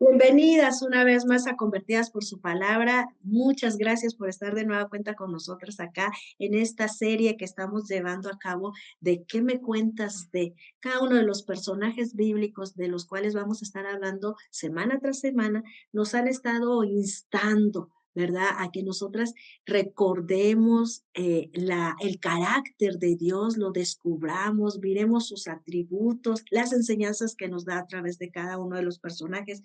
Bienvenidas una vez más a Convertidas por su palabra. Muchas gracias por estar de nueva cuenta con nosotros acá en esta serie que estamos llevando a cabo de ¿Qué me cuentas de cada uno de los personajes bíblicos de los cuales vamos a estar hablando semana tras semana? Nos han estado instando, ¿verdad? A que nosotras recordemos el carácter de Dios, lo descubramos, miremos sus atributos, las enseñanzas que nos da a través de cada uno de los personajes,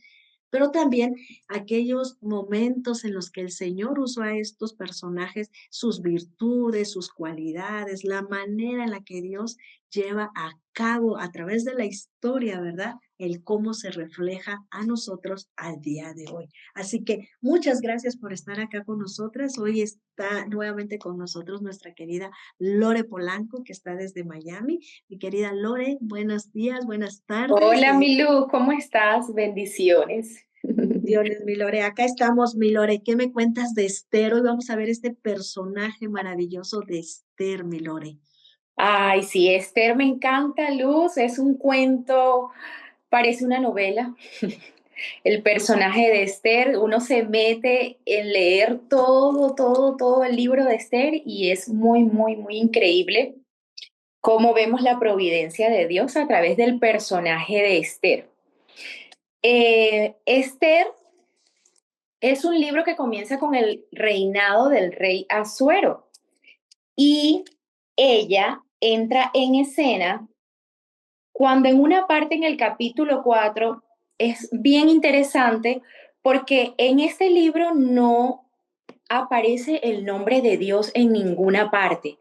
pero también aquellos momentos en los que el Señor usó a estos personajes, sus virtudes, sus cualidades, la manera en la que Dios lleva a cabo a través de la historia, ¿verdad? El cómo se refleja a nosotros al día de hoy. Así que muchas gracias por estar acá con nosotras. Hoy está nuevamente con nosotros nuestra querida Lore Polanco, que está desde Miami. Mi querida Lore, buenos días, buenas tardes. Hola, Milú, ¿cómo estás? Bendiciones. Bendiciones, mi Lore. Acá estamos, mi Lore. ¿Qué me cuentas de Esther? Hoy vamos a ver este personaje maravilloso de Esther, mi Lore. Ay, sí, Esther me encanta, Luz, es un cuento, parece una novela. El personaje de Esther, uno se mete en leer todo el libro de Esther y es muy increíble cómo vemos la providencia de Dios a través del personaje de Esther. Esther es un libro que comienza con el reinado del rey Asuero. Y ella entra en escena cuando en una parte en el capítulo 4 es bien interesante porque en este libro no aparece el nombre de Dios en ninguna parte.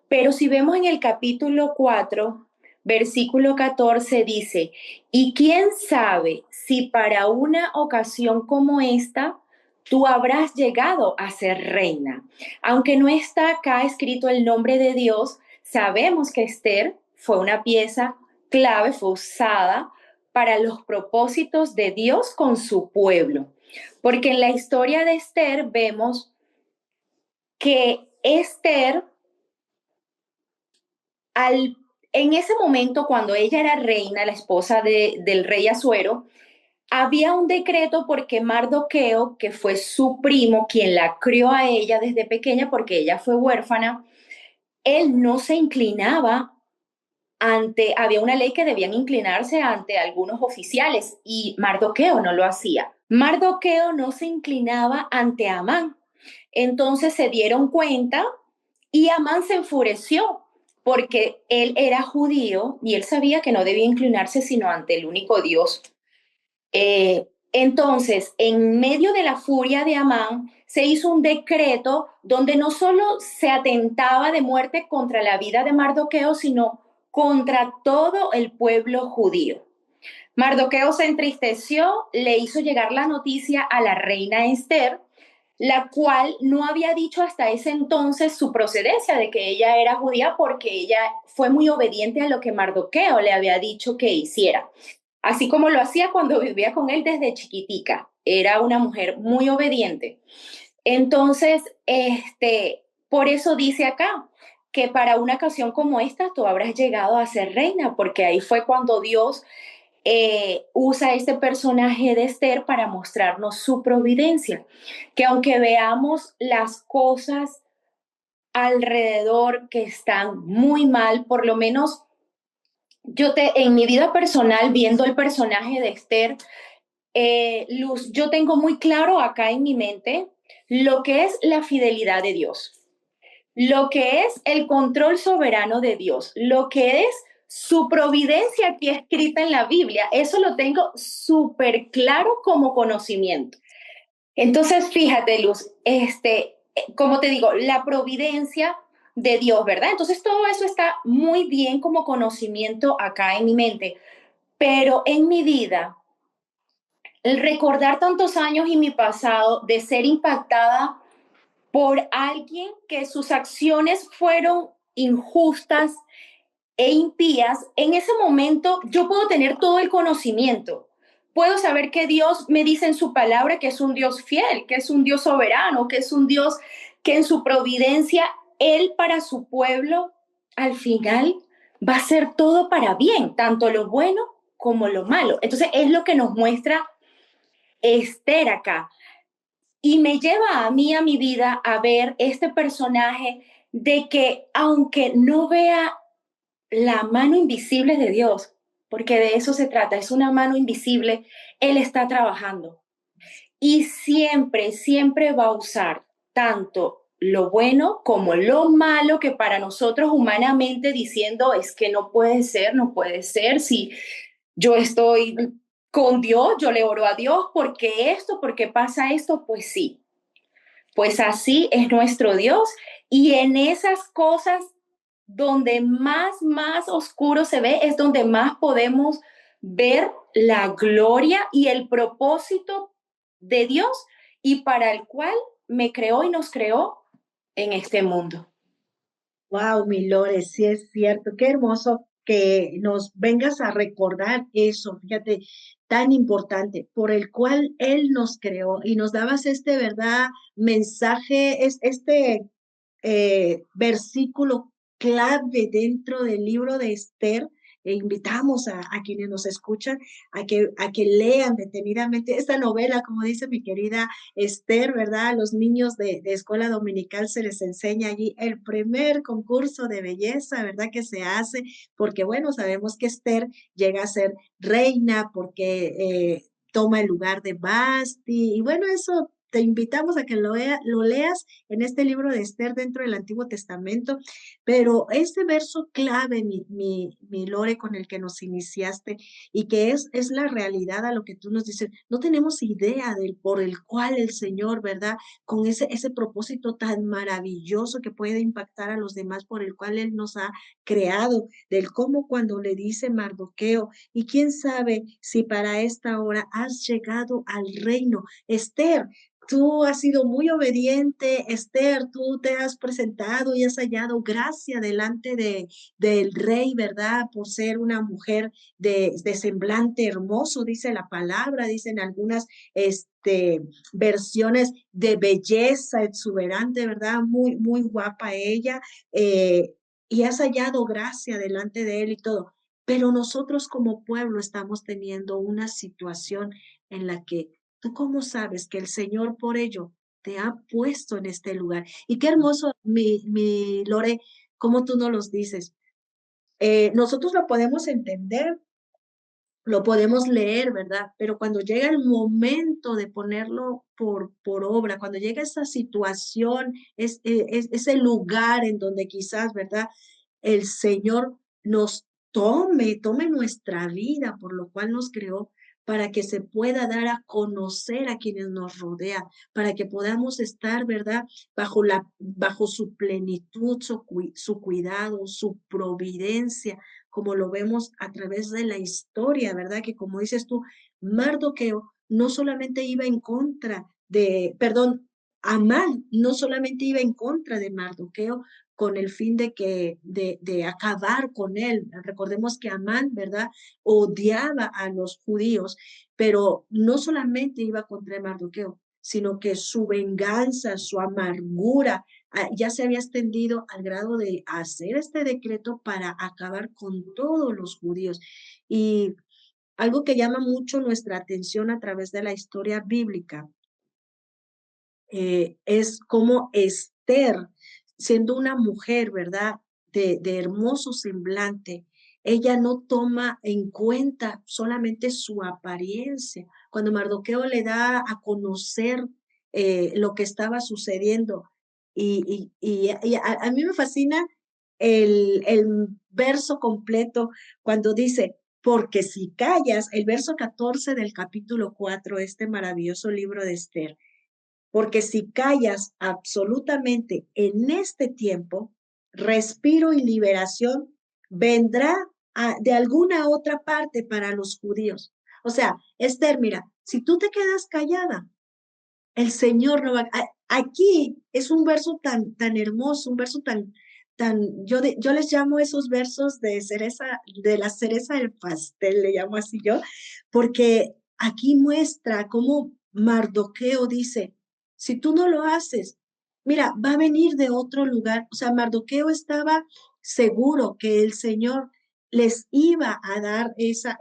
Pero si vemos en el capítulo 4 versículo 14 dice, ¿y quién sabe si para una ocasión como esta tú habrás llegado a ser reina? Aunque no está acá escrito el nombre de Dios, sabemos que Esther fue una pieza clave, fue usada para los propósitos de Dios con su pueblo. Porque en la historia de Esther vemos que Esther, al, en ese momento, cuando ella era reina, la esposa del rey Asuero, había un decreto porque Mardoqueo, que fue su primo, quien la crió a ella desde pequeña porque ella fue huérfana, él no se inclinaba había una ley que debían inclinarse ante algunos oficiales y Mardoqueo no lo hacía. Mardoqueo no se inclinaba ante Amán. Entonces se dieron cuenta y Amán se enfureció porque él era judío y él sabía que no debía inclinarse sino ante el único Dios. Entonces, en medio de la furia de Amán, se hizo un decreto donde no solo se atentaba de muerte contra la vida de Mardoqueo, sino contra todo el pueblo judío. Mardoqueo se entristeció, le hizo llegar la noticia a la reina Esther, la cual no había dicho hasta ese entonces su procedencia de que ella era judía porque ella fue muy obediente a lo que Mardoqueo le había dicho que hiciera. Así como lo hacía cuando vivía con él desde chiquitica. Era una mujer muy obediente. Entonces, por eso dice acá que para una ocasión como esta tú habrás llegado a ser reina, porque ahí fue cuando Dios usa este personaje de Esther para mostrarnos su providencia, que aunque veamos las cosas alrededor que están muy mal, por lo menos en mi vida personal, viendo el personaje de Esther, Luz, yo tengo muy claro acá en mi mente lo que es la fidelidad de Dios, lo que es el control soberano de Dios, lo que es su providencia aquí escrita en la Biblia. Eso lo tengo súper claro como conocimiento. Entonces, fíjate, Luz, como te digo, la providencia de Dios, ¿verdad? Entonces, todo eso está muy bien como conocimiento acá en mi mente, pero en mi vida el recordar tantos años y mi pasado de ser impactada por alguien que sus acciones fueron injustas e impías, en ese momento yo puedo tener todo el conocimiento. Puedo saber que Dios me dice en su palabra que es un Dios fiel, que es un Dios soberano, que es un Dios que en su providencia, Él para su pueblo, al final va a ser todo para bien, tanto lo bueno como lo malo. Entonces es lo que nos muestra Esther acá. Y me lleva a mí, a mi vida, a ver este personaje de que aunque no vea la mano invisible de Dios, porque de eso se trata, es una mano invisible, Él está trabajando y siempre, siempre va a usar tanto lo bueno como lo malo que para nosotros humanamente diciendo es que no puede ser, no puede ser, si yo estoy con Dios, yo le oro a Dios, porque esto, porque pasa esto, pues sí, pues así es nuestro Dios y en esas cosas donde más oscuro se ve es donde más podemos ver la gloria y el propósito de Dios y para el cual me creó y nos creó en este mundo. Wow, mi Lore, sí es cierto. Qué hermoso que nos vengas a recordar eso, fíjate, tan importante, por el cual Él nos creó y nos dabas este, ¿verdad? Mensaje, este versículo clave dentro del libro de Esther. E invitamos a quienes nos escuchan a que lean detenidamente esta novela, como dice mi querida Esther, ¿verdad? A los niños de escuela dominical se les enseña allí el primer concurso de belleza, ¿verdad? Que se hace, porque bueno, sabemos que Esther llega a ser reina porque toma el lugar de Basti, y bueno, eso te invitamos a que lo leas en este libro de Esther dentro del Antiguo Testamento, pero ese verso clave, mi Lore, con el que nos iniciaste y que es la realidad a lo que tú nos dices, no tenemos idea del por el cual el Señor, ¿verdad? Con ese propósito tan maravilloso que puede impactar a los demás, por el cual Él nos ha creado, del cómo cuando le dice Mardoqueo, y quién sabe si para esta hora has llegado al reino, Esther. Tú has sido muy obediente, Esther, tú te has presentado y has hallado gracia delante del rey, ¿verdad? Por ser una mujer de semblante hermoso, dice la palabra, dicen algunas versiones de belleza exuberante, ¿verdad? Muy, muy guapa ella, y has hallado gracia delante de él y todo. Pero nosotros como pueblo estamos teniendo una situación en la que ¿tú cómo sabes que el Señor por ello te ha puesto en este lugar? Y qué hermoso, mi Lore, cómo tú nos los dices. Nosotros lo podemos entender, lo podemos leer, ¿verdad? Pero cuando llega el momento de ponerlo por obra, cuando llega esa situación, es ese lugar en donde quizás, ¿verdad? El Señor nos tome nuestra vida, por lo cual nos creó, para que se pueda dar a conocer a quienes nos rodean, para que podamos estar, ¿verdad? Bajo su plenitud, su cuidado, su providencia, como lo vemos a través de la historia, ¿verdad? Que como dices tú, Mardoqueo no solamente iba en contra perdón, Amán no solamente iba en contra de Mardoqueo con el fin de acabar con él. Recordemos que Amán, ¿verdad? Odiaba a los judíos, pero no solamente iba contra Mardoqueo, sino que su venganza, su amargura, ya se había extendido al grado de hacer este decreto para acabar con todos los judíos. Y algo que llama mucho nuestra atención a través de la historia bíblica es como Esther, siendo una mujer, ¿verdad? De hermoso semblante, ella no toma en cuenta solamente su apariencia. Cuando Mardoqueo le da a conocer lo que estaba sucediendo, y a mí me fascina el verso completo cuando dice, porque si callas, el verso 14 del capítulo 4, este maravilloso libro de Esther, porque si callas absolutamente en este tiempo, respiro y liberación vendrá de alguna otra parte para los judíos. O sea, Esther, mira, si tú te quedas callada, el Señor no va. Aquí es un verso tan hermoso, un verso yo les llamo esos versos de cereza, de la cereza del pastel, le llamo así yo, porque aquí muestra cómo Mardoqueo dice, si tú no lo haces, mira, va a venir de otro lugar. O sea, Mardoqueo estaba seguro que el Señor les iba a dar ese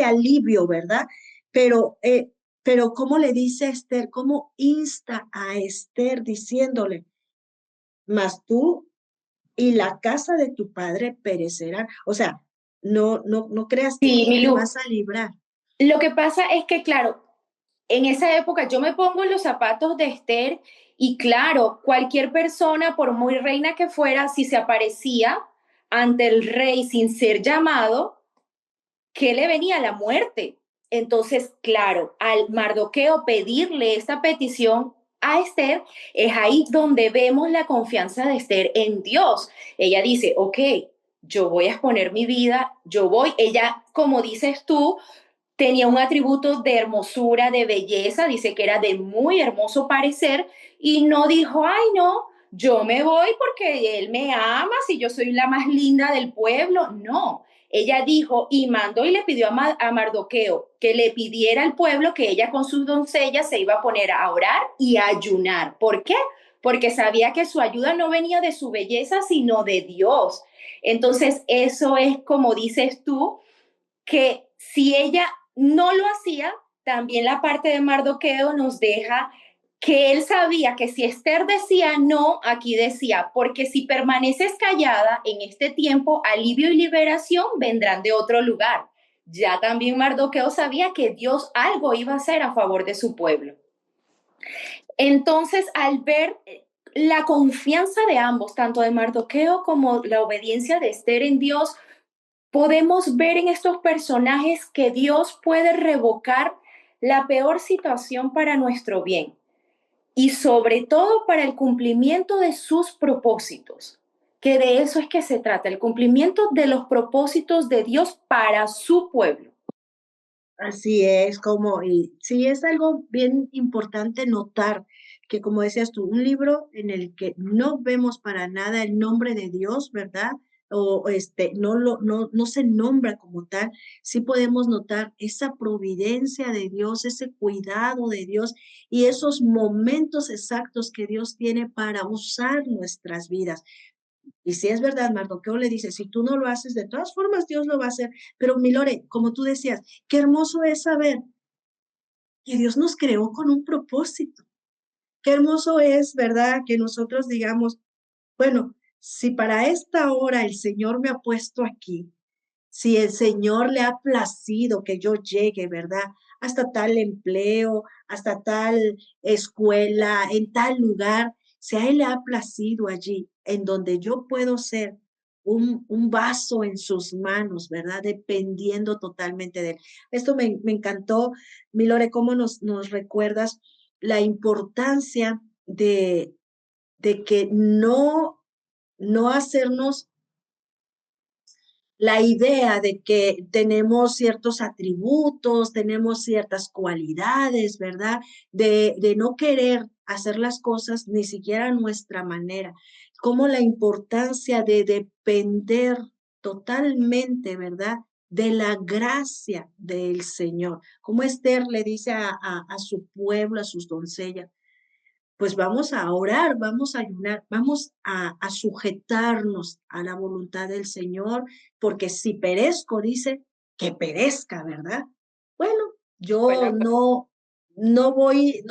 alivio, ¿verdad? Pero, pero ¿cómo le dice a Esther? ¿Cómo insta a Esther diciéndole, mas tú y la casa de tu padre perecerán? O sea, no creas que Sí, tú te Milú, vas a librar. lo que pasa es que, claro, en esa época yo me pongo en los zapatos de Esther y claro, cualquier persona, por muy reina que fuera, si se aparecía ante el rey sin ser llamado, ¿qué le venía? La muerte. Entonces, claro, al Mardoqueo pedirle esta petición a Esther, es ahí donde vemos la confianza de Esther en Dios. Ella dice, ok, yo voy a exponer mi vida, yo voy, ella, como dices tú, tenía un atributo de hermosura, de belleza, dice que era de muy hermoso parecer y no dijo, ay no, yo me voy porque él me ama, si yo soy la más linda del pueblo. No, ella dijo y mandó y le pidió a Mardoqueo que le pidiera al pueblo que ella con sus doncellas se iba a poner a orar y a ayunar. ¿Por qué? Porque sabía que su ayuda no venía de su belleza, sino de Dios. Entonces, eso es como dices tú, que si ella no lo hacía, también la parte de Mardoqueo nos deja que él sabía que si Esther decía no, aquí decía, porque si permaneces callada en este tiempo, alivio y liberación vendrán de otro lugar. Ya también Mardoqueo sabía que Dios algo iba a hacer a favor de su pueblo. Entonces, al ver la confianza de ambos, tanto de Mardoqueo como la obediencia de Esther en Dios, podemos ver en estos personajes que Dios puede revocar la peor situación para nuestro bien y sobre todo para el cumplimiento de sus propósitos, que de eso es que se trata, el cumplimiento de los propósitos de Dios para su pueblo. Así es, como, y sí es algo bien importante notar que, como decías tú, un libro en el que no vemos para nada el nombre de Dios, ¿verdad? O no se nombra como tal, sí podemos notar esa providencia de Dios, ese cuidado de Dios y esos momentos exactos que Dios tiene para usar nuestras vidas. Y si es verdad, Mardoqueo le dice, si tú no lo haces, de todas formas Dios lo va a hacer. Pero Milore, como tú decías, qué hermoso es saber que Dios nos creó con un propósito. Qué hermoso es, ¿verdad? Que nosotros digamos, bueno, si para esta hora el Señor me ha puesto aquí, si el Señor le ha placido que yo llegue, ¿verdad? Hasta tal empleo, hasta tal escuela, en tal lugar, si a Él le ha placido allí, en donde yo puedo ser un vaso en sus manos, ¿verdad? Dependiendo totalmente de Él. Esto me encantó, Milore, cómo nos recuerdas la importancia de que no hacernos la idea de que tenemos ciertos atributos, tenemos ciertas cualidades, ¿verdad? De no querer hacer las cosas ni siquiera a nuestra manera, como la importancia de depender totalmente, ¿verdad? De la gracia del Señor. Como Esther le dice a su pueblo, a sus doncellas, pues vamos a orar, vamos a ayunar, vamos a sujetarnos a la voluntad del Señor, porque si perezco, dice, que perezca, ¿verdad? Bueno, yo Bueno, no voy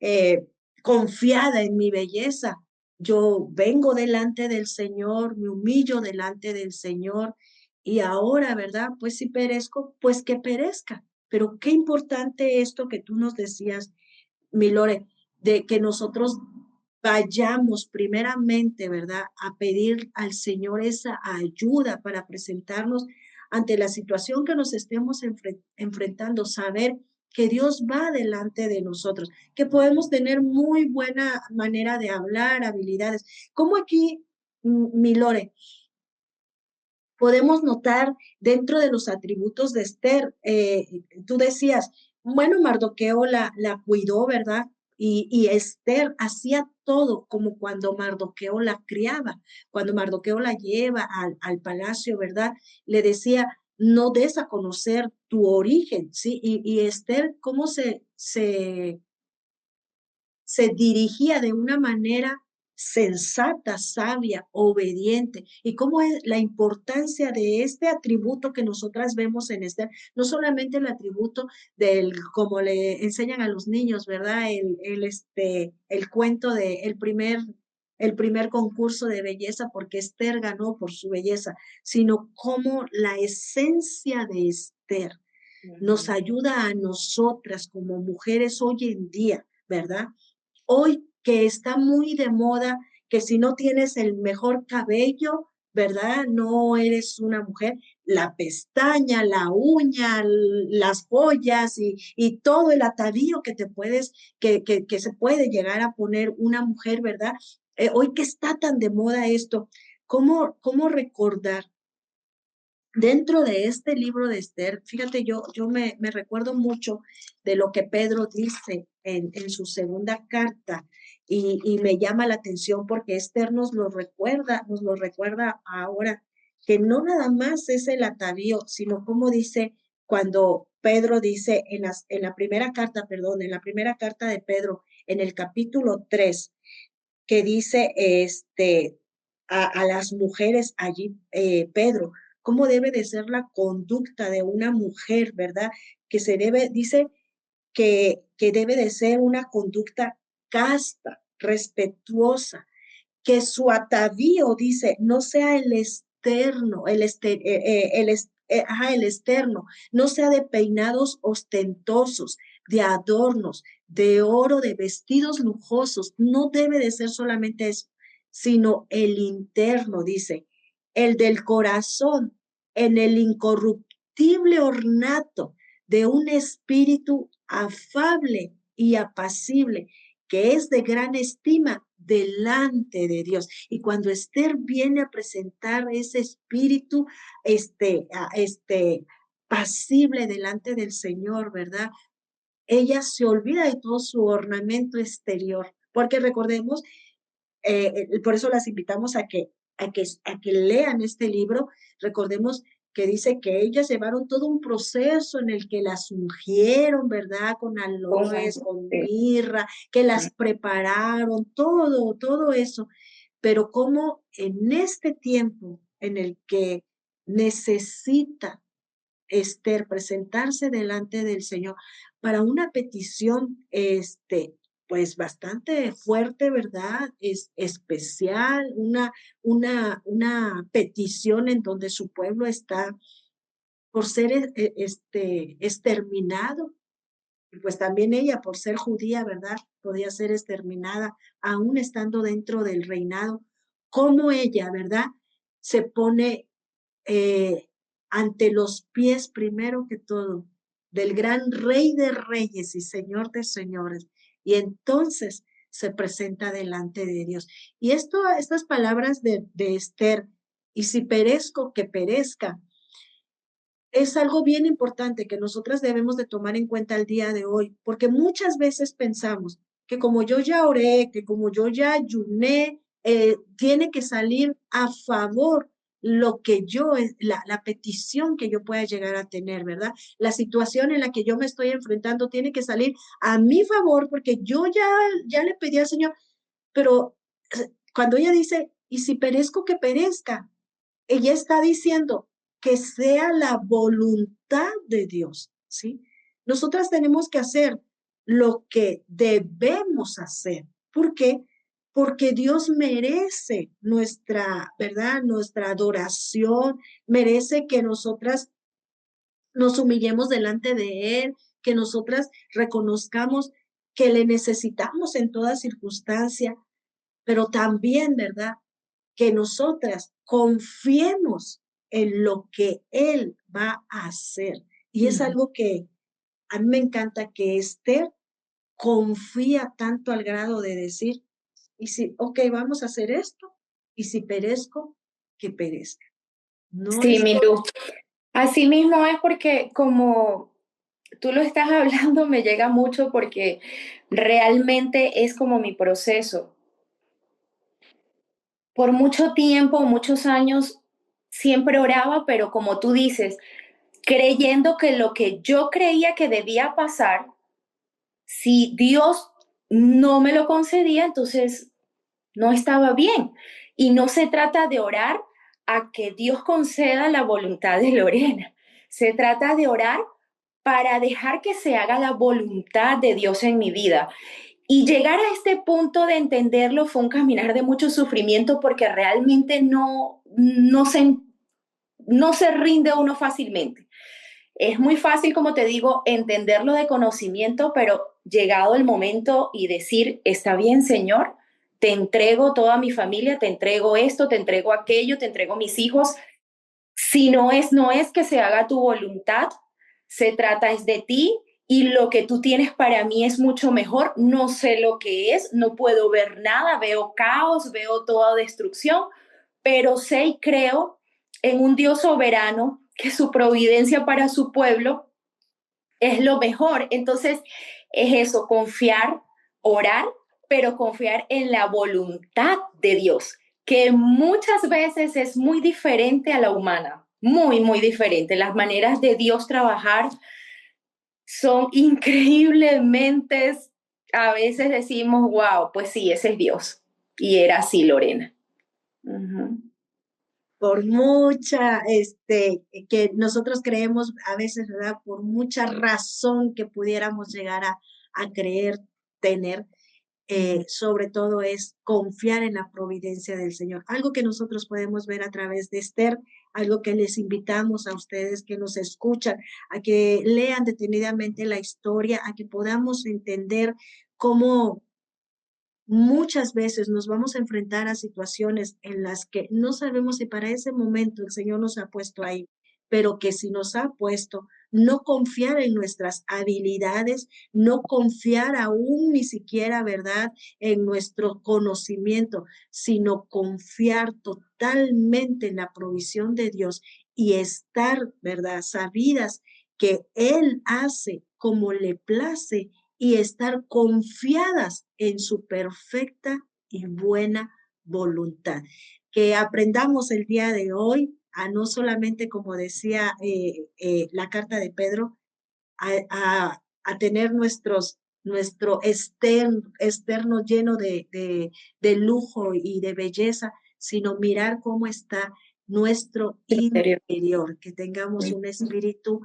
eh, confiada en mi belleza. Yo vengo delante del Señor, me humillo delante del Señor y ahora, ¿verdad? Pues si perezco, pues que perezca. Pero qué importante esto que tú nos decías, Milore, de que nosotros vayamos primeramente, ¿verdad?, a pedir al Señor esa ayuda para presentarnos ante la situación que nos estemos enfrentando, saber que Dios va delante de nosotros, que podemos tener muy buena manera de hablar, habilidades. Como aquí, Milore, podemos notar dentro de los atributos de Esther, tú decías, bueno, Mardoqueo la cuidó, ¿verdad? Y Esther hacía todo como cuando Mardoqueo la criaba, cuando Mardoqueo la lleva al palacio, ¿verdad? Le decía, no des a conocer tu origen, ¿sí? Y Esther, ¿cómo se dirigía de una manera sensata, sabia, obediente. Y cómo es la importancia de este atributo que nosotras vemos en Esther, no solamente el atributo del, como le enseñan a los niños, ¿verdad? El cuento de el primer concurso de belleza, porque Esther ganó por su belleza, sino como la esencia de Esther nos ayuda a nosotras como mujeres hoy en día, ¿verdad? Hoy que está muy de moda, que si no tienes el mejor cabello, ¿verdad? No eres una mujer. La pestaña, la uña, las joyas y todo el atavío que te puedes, que se puede llegar a poner una mujer, ¿verdad? Hoy que está tan de moda esto, ¿cómo recordar? Dentro de este libro de Esther, fíjate, yo me recuerdo mucho de lo que Pedro dice en su segunda carta y me llama la atención porque Esther nos lo recuerda ahora, que no nada más es el atavío, sino como dice cuando Pedro dice en la primera carta, perdón, en la primera carta de Pedro, en el capítulo 3 que dice a las mujeres allí, Pedro, cómo debe de ser la conducta de una mujer, ¿verdad? Que se debe, dice que debe de ser una conducta casta, respetuosa, que su atavío, dice, no sea el externo, el externo, no sea de peinados ostentosos, de adornos, de oro, de vestidos lujosos, no debe de ser solamente eso, sino el interno, dice, el del corazón, en el incorruptible ornato de un espíritu afable y apacible, que es de gran estima delante de Dios. Y cuando Esther viene a presentar ese espíritu, pasible delante del Señor, ¿verdad? Ella se olvida de todo su ornamento exterior, porque recordemos, por eso las invitamos a que lean este libro. Recordemos que dice que ellas llevaron todo un proceso en el que las ungieron, ¿verdad? Con aloes, con Sí. mirra, que las prepararon, todo eso. Pero como en este tiempo en el que necesita Esther presentarse delante del Señor para una petición, pues bastante fuerte, ¿verdad? Es especial, una petición en donde su pueblo está por ser exterminado. Y pues también ella, por ser judía, ¿verdad? Podía ser exterminada, aún estando dentro del reinado. Como ella, ¿verdad? Se pone ante los pies, primero que todo, del gran Rey de Reyes y Señor de Señores. Y entonces se presenta delante de Dios. Y estas palabras de Esther, y si perezco, que perezca, es algo bien importante que nosotras debemos de tomar en cuenta el día de hoy, porque muchas veces pensamos que como yo ya oré, que como yo ya ayuné, tiene que salir a favor lo que la petición que yo pueda llegar a tener, ¿verdad? La situación en la que yo me estoy enfrentando tiene que salir a mi favor porque yo ya le pedí al Señor, pero cuando ella dice, y si perezco, que perezca, ella está diciendo que sea la voluntad de Dios, ¿sí? Nosotras tenemos que hacer lo que debemos hacer. ¿Por qué? Porque Dios merece nuestra, ¿verdad? Nuestra adoración, merece que nosotras nos humillemos delante de Él, que nosotras reconozcamos que le necesitamos en toda circunstancia, pero también, ¿verdad? Que nosotras confiemos en lo que Él va a hacer. Y es algo que a mí me encanta que Esther confía tanto al grado de decir, y si, ok, vamos a hacer esto, y si perezco, que perezca. No Sí, mi estoy, luz. Así mismo es porque como tú lo estás hablando, me llega mucho porque realmente es como mi proceso. Por mucho tiempo, muchos años, siempre oraba, pero como tú dices, creyendo que lo que yo creía que debía pasar, si Dios no me lo concedía, entonces no estaba bien. Y no se trata de orar a que Dios conceda la voluntad de Lorena. Se trata de orar para dejar que se haga la voluntad de Dios en mi vida. Y llegar a este punto de entenderlo fue un caminar de mucho sufrimiento porque realmente no se rinde uno fácilmente. Es muy fácil, como te digo, entenderlo de conocimiento, pero llegado el momento y decir, está bien, Señor, te entrego toda mi familia, te entrego esto, te entrego aquello, te entrego mis hijos. Si no es, no es que se haga tu voluntad, se trata es de ti y lo que tú tienes para mí es mucho mejor. No sé lo que es, no puedo ver nada, veo caos, veo toda destrucción, pero sé y creo en un Dios soberano que su providencia para su pueblo es lo mejor. Entonces, es eso, confiar, orar, pero confiar en la voluntad de Dios, que muchas veces es muy diferente a la humana, muy, muy diferente. Las maneras de Dios trabajar son increíblemente, a veces decimos, wow, pues sí, ese es Dios. Y era así, Lorena. Uh-huh. Por mucha, que nosotros creemos a veces, ¿verdad? Por mucha razón que pudiéramos llegar a creer tener, sobre todo es confiar en la providencia del Señor. Algo que nosotros podemos ver a través de Esther, algo que les invitamos a ustedes que nos escuchan, a que lean detenidamente la historia, a que podamos entender cómo muchas veces nos vamos a enfrentar a situaciones en las que no sabemos si para ese momento el Señor nos ha puesto ahí, pero que si nos ha puesto, no confiar en nuestras habilidades, no confiar aún ni siquiera, ¿verdad?, en nuestro conocimiento, sino confiar totalmente en la provisión de Dios y estar, ¿verdad?, sabidas que Él hace como le place y estar confiadas en su perfecta y buena voluntad. Que aprendamos el día de hoy a no solamente, como decía la carta de Pedro, a tener nuestro externo lleno de lujo y de belleza, sino mirar cómo está nuestro interior, que tengamos un espíritu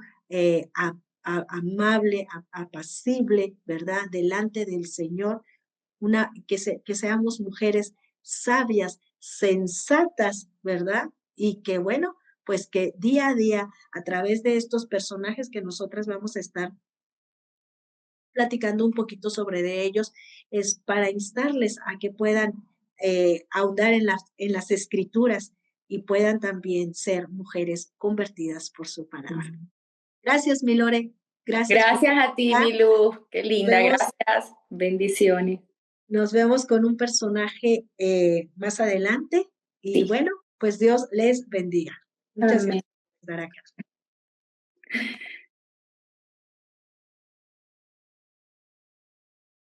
amable, apacible, ¿verdad? Delante del Señor, que seamos mujeres sabias, sensatas, ¿verdad? Y que bueno, pues que día a día, a través de estos personajes que nosotras vamos a estar platicando un poquito sobre de ellos, es para instarles a que puedan ahondar en las escrituras y puedan también ser mujeres convertidas por su palabra. Gracias, mi Lore. Gracias. Gracias a ti, mi Luz. Qué linda, Vemos, gracias. Bendiciones. nos vemos con un personaje más adelante y Sí. bueno, pues Dios les bendiga. Muchas Amén. gracias por estar acá.